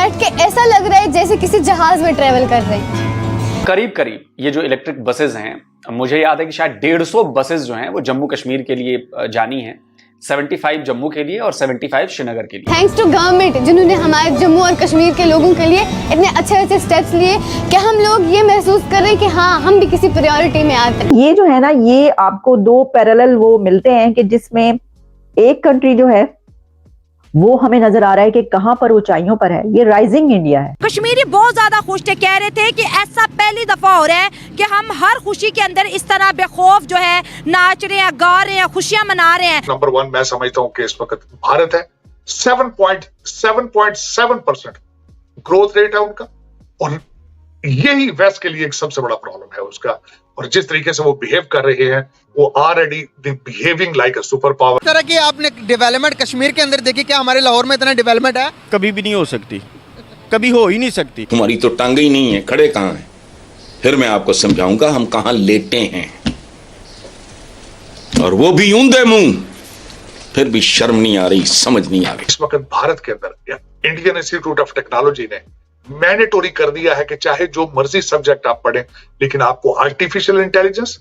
बैठ के ऐसा लग रहा है जैसे किसी जहाज में ट्रेवल कर रहे हैं। करीब करीब ये जो इलेक्ट्रिक बसेस हैं, मुझे याद है कि शायद 150 बसेस जो हैं वो जम्मू कश्मीर के लिए जानी हैं। 75 जम्मू के लिए और 75 श्रीनगर के लिए। थैंक्स टू गवर्नमेंट जिन्होंने हमारे जम्मू और कश्मीर के लोगों के लिए इतने अच्छे अच्छे स्टेप्स लिए कि हम लोग ये महसूस कर रहे हैं कि हाँ, हम भी किसी प्रायोरिटी में आते हैं। ये जो है ना, ये आपको दो पैरेलल वो मिलते हैं कि जिसमें एक कंट्री जो है वो हमें नजर आ रहा है कि कहां पर ऊंचाइयों पर है, ये राइजिंग इंडिया है। कश्मीरी बहुत ज्यादा खुश थे, कह रहे थे कि ऐसा पहली दफा हो रहा है कि हम हर खुशी के अंदर इस तरह बेखौफ जो है नाच रहे हैं, गा रहे हैं, खुशियां मना रहे हैं। नंबर 1 मैं समझता हूं कि इस वक्त भारत है। 7.7% ग्रोथ रेट है उनका, और यही वेस्ट के लिए एक सबसे बड़ा प्रॉब्लम है उसका। और जिस तरीके से वो बिहेव कर रहे हैं, वो already behaving like a super power. इस तरह की आपने डेवलपमेंट कश्मीर के अंदर देखी, क्या हमारे लाहौर में इतना डेवलपमेंट है? कभी भी नहीं हो सकती, कभी हो ही नहीं सकती। तुम्हारी तो टांगे ही नहीं है, खड़े कहाँ हैं? फिर मैं आपको समझाऊंगा हम कहाँ लेटे हैं, और वो भी ऊंधे मुंह। फिर भी शर्म नहीं आ रही, समझ नहीं आ रही। इस वक्त भारत के अंदर इंडियन इंस्टीट्यूट ऑफ टेक्नोलॉजी ने मैंडेटरी कर दिया है कि चाहे जो मर्जी सब्जेक्ट आप पढ़ें, लेकिन आपको आर्टिफिशियल इंटेलिजेंस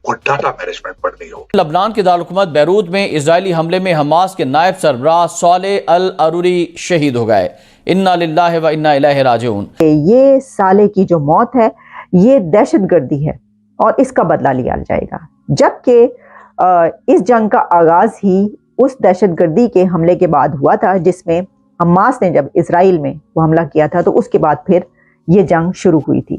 और डाटा मैनेजमेंट पढ़नी होगी। लबनान के दारुल-हुकूमत बैरूत में इजरायली हमले में हमास के नायब सरबराह सालेह अल अरूरी शहीद हो गए। इन्ना लिल्लाहि व इन्ना इलैहि राजिऊन। ये साले की जो मौत है ये दहशतगर्दी है और इसका बदला लिया जाएगा, जबकि इस जंग का आगाज ही उस दहशतगर्दी के हमले के बाद हुआ था, जिसमें हमास ने जब इजराइल में वो हमला किया था, तो उसके बाद फिर ये जंग शुरू हुई थी।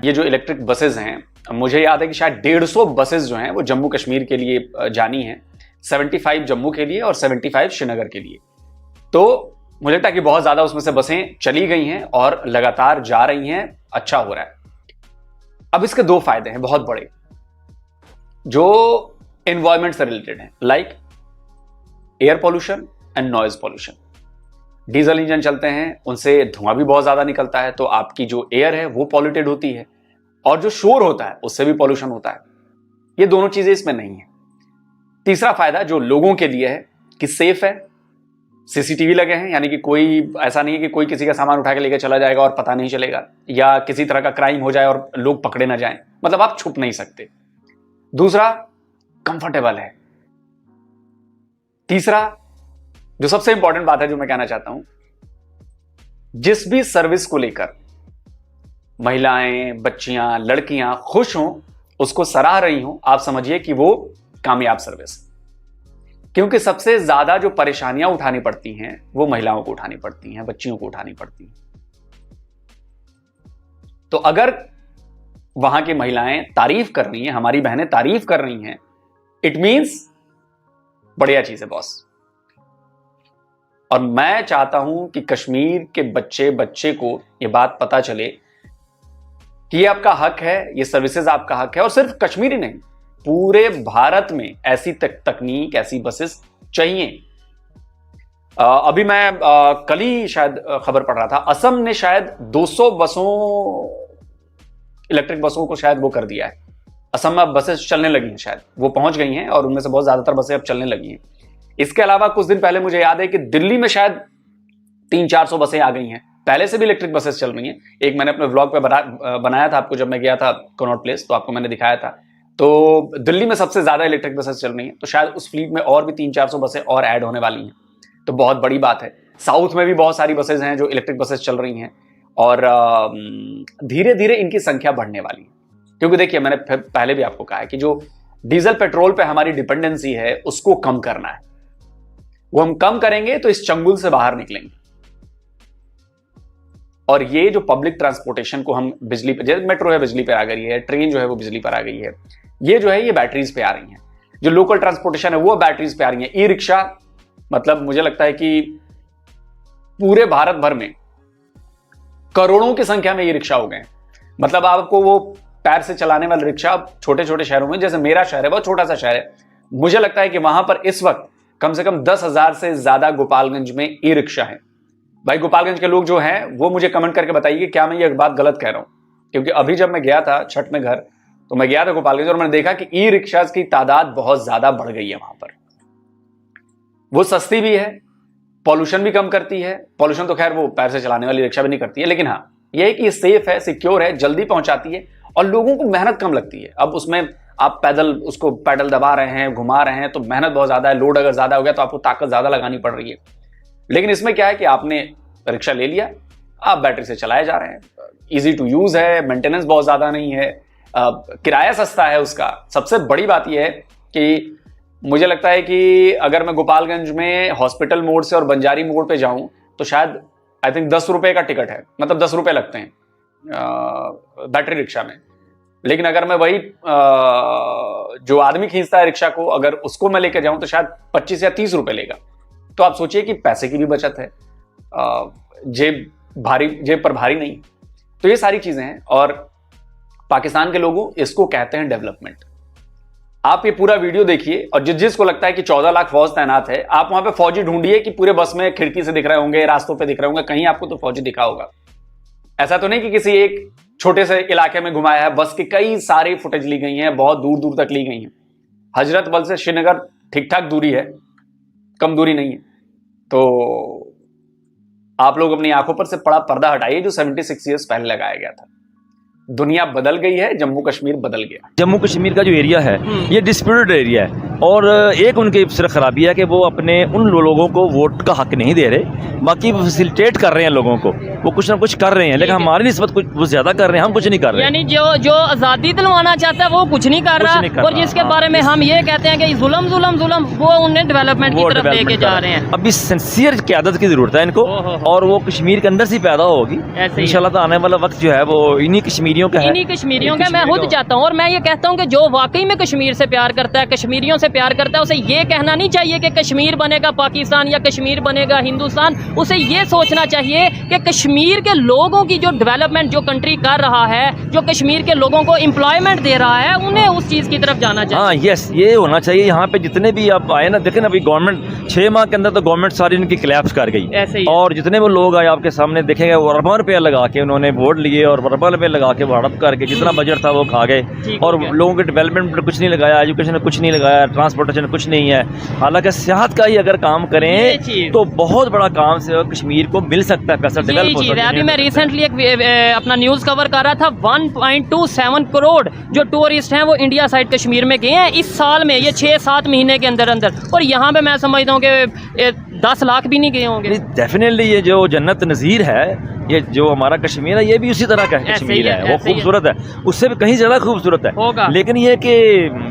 ये जो इलेक्ट्रिक बसेस हैं, मुझे याद है कि शायद 150 बसेस जो हैं वो जम्मू कश्मीर के लिए जानी हैं। 75 जम्मू के लिए और 75 श्रीनगर के लिए। तो मुझे लगता है कि बहुत ज्यादा उसमें से बसें चली गई हैं और लगातार जा रही हैं, अच्छा हो रहा है। अब इसके दो फायदे हैं बहुत बड़े जो एनवायरमेंट से रिलेटेड हैं, like air pollution and noise pollution. Diesel engine चलते हैं, उनसे धुआं भी बहुत ज्यादा निकलता है, तो आपकी जो एयर है वो पॉल्यूटेड होती है, और जो शोर होता है उससे भी पॉल्यूशन होता है। ये दोनों चीजें इसमें नहीं है। तीसरा फायदा जो लोगों के लिए है कि सेफ है, सीसीटीवी लगे हैं, यानी कि कोई ऐसा नहीं है कि कोई किसी का सामान उठा के लेके चला जाएगा और पता नहीं चलेगा, या किसी तरह का क्राइम हो जाए और लोग पकड़े ना जाएं, मतलब आप छुप नहीं सकते। दूसरा, कंफर्टेबल है। तीसरा, जो सबसे इंपॉर्टेंट बात है जो मैं कहना चाहता हूं, जिस भी सर्विस को लेकर महिलाएं, बच्चियां, लड़कियां खुश हों, उसको सराह रही हों, आप समझिए कि वो कामयाब सर्विस। क्योंकि सबसे ज्यादा जो परेशानियां उठानी पड़ती हैं वो महिलाओं को उठानी पड़ती हैं, बच्चियों को उठानी पड़ती हैं। तो अगर वहां की महिलाएं तारीफ कर रही हैं, हमारी बहनें तारीफ कर रही हैं, इट मीन्स बढ़िया चीज है बॉस। और मैं चाहता हूं कि कश्मीर के बच्चे को यह बात पता चले कि ये आपका हक है, ये सर्विसेज आपका हक है, और सिर्फ कश्मीर ही नहीं, पूरे भारत में ऐसी तकनीक, ऐसी बसेस चाहिए। अभी मैं कल ही शायद खबर पढ़ रहा था, असम ने शायद 200 इलेक्ट्रिक बसों को शायद वो कर दिया है। असम में अब बसेस चलने लगी हैं, शायद वो पहुंच गई हैं, और उनमें से बहुत ज्यादातर बसें अब चलने लगी हैं। इसके अलावा कुछ दिन पहले मुझे याद है कि दिल्ली में शायद 300-400 बसें आ गई हैं, पहले से भी इलेक्ट्रिक बसेस चल रही हैं। एक मैंने अपने व्लॉग पे बनाया था आपको, जब मैं गया था कनॉट प्लेस, तो आपको मैंने दिखाया था। तो दिल्ली में सबसे ज्यादा इलेक्ट्रिक बसेस चल रही हैं, तो शायद उस फ्लीट में और भी 300-400 बसें और ऐड होने वाली हैं, तो बहुत बड़ी बात है। साउथ में भी बहुत सारी बसेज हैं जो इलेक्ट्रिक बसेस चल रही हैं, और धीरे धीरे इनकी संख्या बढ़ने वाली है। क्योंकि देखिए, मैंने पहले भी आपको कहा है कि जो डीजल पेट्रोल पे हमारी डिपेंडेंसी है उसको कम करना है। वो हम कम करेंगे तो इस चंगुल से बाहर निकलेंगे। और ये जो पब्लिक ट्रांसपोर्टेशन को हम बिजली पे, जैसे मेट्रो है बिजली पे आ गई है, ट्रेन जो है वो बिजली पर आ गई है, ये जो है ये बैटरीज पे आ रही हैं। जो लोकल ट्रांसपोर्टेशन है वो बैटरीज पे आ रही है। ई रिक्शा, मतलब मुझे लगता है कि पूरे भारत भर में करोड़ों की संख्या में ई रिक्शा हो गए। मतलब आपको वो पैर से चलाने वाले रिक्शा छोटे छोटे शहरों में, जैसे मेरा शहर है बहुत छोटा सा शहर है, मुझे लगता है कि वहां पर इस वक्त कम से कम 10,000 से ज्यादा गोपालगंज में ई रिक्शा है। भाई गोपालगंज के लोग जो हैं वो मुझे कमेंट करके बताइए कि क्या मैं ये बात गलत कह रहा हूं। क्योंकि अभी जब मैं गया था छठ में घर, तो मैं गया था गोपालगंज और मैंने देखा कि ई रिक्शाज की तादाद बहुत ज्यादा बढ़ गई है वहां पर। वो सस्ती भी है, पॉल्यूशन भी कम करती है। पॉल्यूशन तो खैर वो पैर से चलाने वाली रिक्शा भी नहीं करती है, लेकिन हाँ ये है कि ये सेफ है, सिक्योर है, जल्दी पहुंचाती है और लोगों को मेहनत कम लगती है। अब उसमें आप पैदल उसको पैडल दबा रहे हैं, घुमा रहे हैं, तो मेहनत बहुत ज्यादा है। लोड अगर ज्यादा हो गया तो आपको ताकत ज्यादा लगानी पड़ रही है। लेकिन इसमें क्या है कि आपने रिक्शा ले लिया, आप बैटरी से चलाए जा रहे हैं, इजी टू यूज है, मेंटेनेंस बहुत ज्यादा नहीं है, किराया सस्ता है उसका। सबसे बड़ी बात यह है कि मुझे लगता है कि अगर मैं गोपालगंज में हॉस्पिटल मोड़ से और बंजारी मोड़ पे जाऊं तो शायद आई थिंक 10 रुपए का टिकट है, मतलब 10 रुपए लगते हैं बैटरी रिक्शा में। लेकिन अगर मैं वही जो आदमी खींचता है रिक्शा को, अगर उसको मैं लेकर जाऊं तो शायद 25 या 30 रुपए लेगा। तो आप सोचिए कि पैसे की भी बचत है, जेब पर भारी नहीं। तो ये सारी चीजें हैं और पाकिस्तान के लोगों इसको कहते हैं डेवलपमेंट। आप ये पूरा वीडियो देखिए और जिसको लगता है कि 14 लाख फौज तैनात है, आप वहां पे फौजी ढूंढिए कि पूरे बस में खिड़की से दिख रहे होंगे, रास्तों पे दिख रहे होंगे, कहीं आपको तो फौजी दिखा होगा। ऐसा तो नहीं कि किसी एक छोटे से इलाके में घुमाया है, बस की कई सारी फुटेज ली गई हैं, बहुत दूर दूर तक ली गई हैं। हजरत बल से श्रीनगर ठीक ठाक दूरी है, कम दूरी नहीं है। तो आप लोग अपनी आंखों पर से बड़ा पर्दा हटाइए जो 76 ईयर्स पहले लगाया गया था। दुनिया बदल गई है, जम्मू कश्मीर बदल गया। जम्मू कश्मीर का जो एरिया है ये डिस्प्यूटेड एरिया है और एक उनकी सिर्फ खराबी है कि वो अपने उन लोगों को वोट का हक नहीं दे रहे, बाकी वो फैसिलिटेट कर रहे हैं लोगों को, वो कुछ ना कुछ कर रहे हैं, लेकिन हमारी निस्बत कुछ वो ज्यादा कर रहे हैं, हम कुछ नहीं कर रहे। यानी जो आज़ादी दिलवाना चाहता है वो कुछ नहीं कर रहा, और जिसके बारे में हम ये कहते हैं कि जुल्म जुल्म जुल्म, वो उन्हें डेवलपमेंट की तरफ लेके जा रहे हैं। अभी सिंसियर क़यादत की जरूरत है इनको, और वो कश्मीर के अंदर से पैदा होगी इंशाल्लाह। तो आने वाला वक्त जो है वो इन्हीं कश्मीरियों का है, इन्हीं कश्मीरियों का। मैं खुद चाहता हूँ और मैं ये कहता हूँ कि जो वाकई में कश्मीर से प्यार करता है, कश्मीरियों से प्यार करता है, उसे ये कहना नहीं चाहिए कि कश्मीर बनेगा पाकिस्तान या कश्मीर बनेगा हिंदुस्तान। उसे ये सोचना चाहिए कि कश्मीर के लोगों की जो डेवलपमेंट जो कंट्री कर रहा है, जो कश्मीर के लोगों को एम्प्लॉयमेंट दे रहा है, उन्हें उस चीज़ की तरफ जाना चाहिए। हाँ यस, ये होना चाहिए। यहाँ पे जितने भी आप आए ना, देखें ना, अभी गवर्नमेंट 6 माह के अंदर तो गवर्नमेंट सारी इनकी क्लैप्स कर गई, और जितने वो लोग आए आपके सामने देखेंगे वो अरबों रुपये लगा के उन्होंने वोट लिए और अरबों रुपये लगा के हड़प करके जितना बजट था वो खा गए, और लोगों के डेवलपमेंट पर कुछ नहीं लगाया, एजुकेशन में कुछ नहीं लगाया, ट्रांसपोर्टेशन कुछ नहीं है। हालांकि सियाहत का ही अगर काम करें तो बहुत बड़ा काम से कश्मीर को मिल सकता है, पैसा डेवलप हो सकता है। अभी मैं रिसेंटली एक अपना न्यूज़ कवर कर रहा था, 1.27 करोड़ जो टूरिस्ट हैं वो इंडिया साइड कश्मीर में गए हैं इस साल में, ये 6-7 महीने के अंदर अंदर, और यहाँ पे मैं समझता हूँ कि 10 लाख भी नहीं गए होंगे। डेफिनेटली ये जो जन्नत नज़ीर है, ये जो हमारा कश्मीर है, ये भी उसी तरह का कश्मीर है, वो खूबसूरत है, उससे भी कहीं ज़्यादा खूबसूरत है। लेकिन ये कि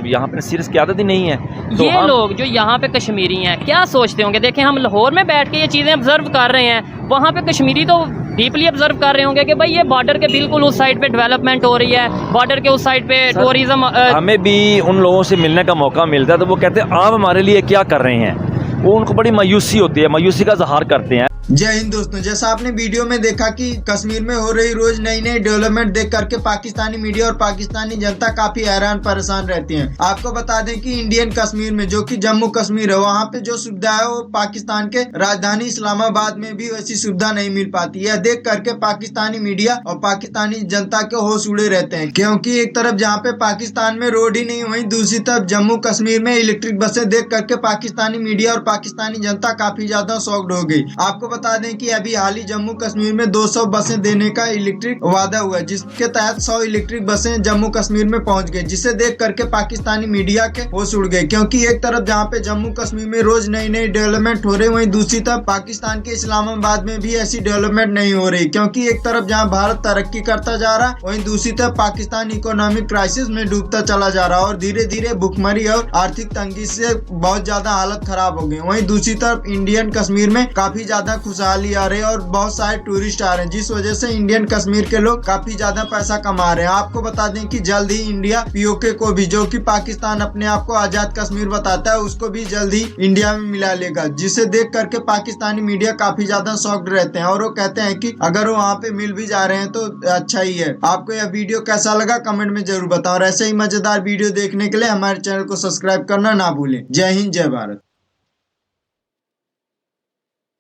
यहाँ पे सीरियस क़यादत ही नहीं है। तो ये लोग जो यहाँ पे कश्मीरी हैं क्या सोचते होंगे? देखें, हम लाहौर में बैठ के ये चीज़ें ऑब्जर्व कर रहे हैं, वहाँ पे कश्मीरी तो डीपली ऑब्जर्व कर रहे होंगे कि भाई ये बॉर्डर के बिल्कुल उस साइड पे डेवलपमेंट हो रही है, बॉर्डर के उस साइड पे टूरिज्म। हमें भी उन लोगों से मिलने का मौका मिलता है तो वो कहते हैं आप हमारे लिए क्या कर रहे हैं, वो उनको बड़ी मायूसी होती है, मायूसी का इज़हार करते हैं। जय हिंद दोस्तों, जैसा आपने वीडियो में देखा कि कश्मीर में हो रही रोज नई नई डेवलपमेंट देख करके पाकिस्तानी मीडिया और पाकिस्तानी जनता काफी हैरान परेशान रहती है। आपको बता दें कि इंडियन कश्मीर में जो कि जम्मू कश्मीर है, वहाँ पे जो सुविधा है वो पाकिस्तान के राजधानी इस्लामाबाद में भी वैसी सुविधा नहीं मिल पाती। यह देख करके पाकिस्तानी मीडिया और पाकिस्तानी जनता के होश उड़े रहते हैं, क्योंकि एक तरफ जहाँ पे पाकिस्तान में रोड ही नहीं, वहीं दूसरी तरफ जम्मू कश्मीर में इलेक्ट्रिक बसें देख करके पाकिस्तानी मीडिया और पाकिस्तानी जनता काफी ज्यादा शॉक्ड हो गई। आपको बता दें कि अभी हाल ही जम्मू कश्मीर में 200 बसें देने का इलेक्ट्रिक वादा हुआ है, जिसके तहत 100 इलेक्ट्रिक बसें जम्मू कश्मीर में पहुंच गई, जिसे देख करके पाकिस्तानी मीडिया के होश उड़ गए। क्योंकि एक तरफ जहां पे जम्मू कश्मीर में रोज नई नई डेवलपमेंट हो रही, वहीं दूसरी तरफ पाकिस्तान के इस्लामाबाद में भी ऐसी डेवलपमेंट नहीं हो रही। क्योंकि एक तरफ जहाँ भारत तरक्की करता जा रहा है, वहीं दूसरी तरफ पाकिस्तान इकोनॉमिक क्राइसिस में डूबता चला जा रहा है और धीरे धीरे भुखमरी और आर्थिक तंगी से बहुत ज्यादा हालत खराब हो गई। वहीं दूसरी तरफ इंडियन कश्मीर में काफी ज्यादा खुशहाली आ रहे हैं और बहुत सारे टूरिस्ट आ रहे हैं, जिस वजह से इंडियन कश्मीर के लोग काफी ज्यादा पैसा कमा रहे हैं। आपको बता दें कि जल्द ही इंडिया पीओके को भी, जो कि पाकिस्तान अपने आप को आजाद कश्मीर बताता है, उसको भी जल्द ही इंडिया में मिला लेगा, जिसे देख करके पाकिस्तानी मीडिया काफी ज्यादा शॉक्ड रहते हैं और वो कहते हैं कि अगर वो वहाँ पे मिल भी जा रहे हैं तो अच्छा ही है। आपको यह वीडियो कैसा लगा कमेंट में जरूर बताओ और ऐसे ही मजेदार वीडियो देखने के लिए हमारे चैनल को सब्सक्राइब करना ना भूलें। जय हिंद, जय भारत।